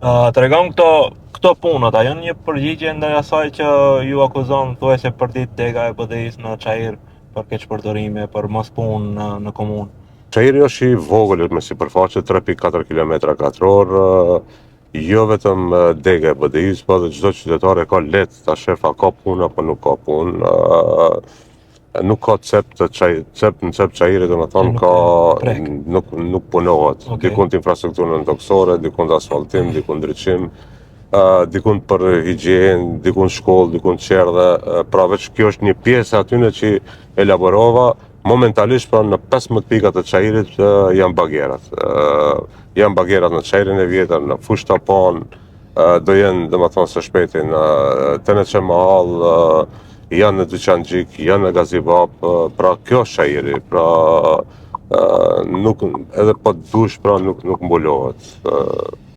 Tregon këto punët, a janë një përgjigje ndaj asaj që ju akuzon thuajse për ditë dega e BDI-s në Çajir për keqpërdorime, për mos punë në komunë? Çajiri është i vogël me sipërfaqe 3.4 km2, jo vetëm dega e BDI-s, po dhe çdo qytetar e ka lehtë ta shef a ka punë apo nuk ka punë. Nuk ka cep në cep Çajiri, domethënë ka nuk punohet. Dikun infrastrukturën toksore, dikun asfaltim, dikun ndriçim, dikun për higienë, dikun shkollë, dikun qerdhe. Pra veç kjo është një pjesë atyne që elaborova. Momentalisht pra në 15 pikat të Çajirit janë bagjerat. Janë bagjerat në Çajirin e vjetër, në Fush Tapan, do jenë domethënë së shpejti në Teneçe Mahall, janë në Dyqanxhik, janë në Gazibab, pra kjo është Çajiri, pra nuk edhe po dush pra nuk mbulohet.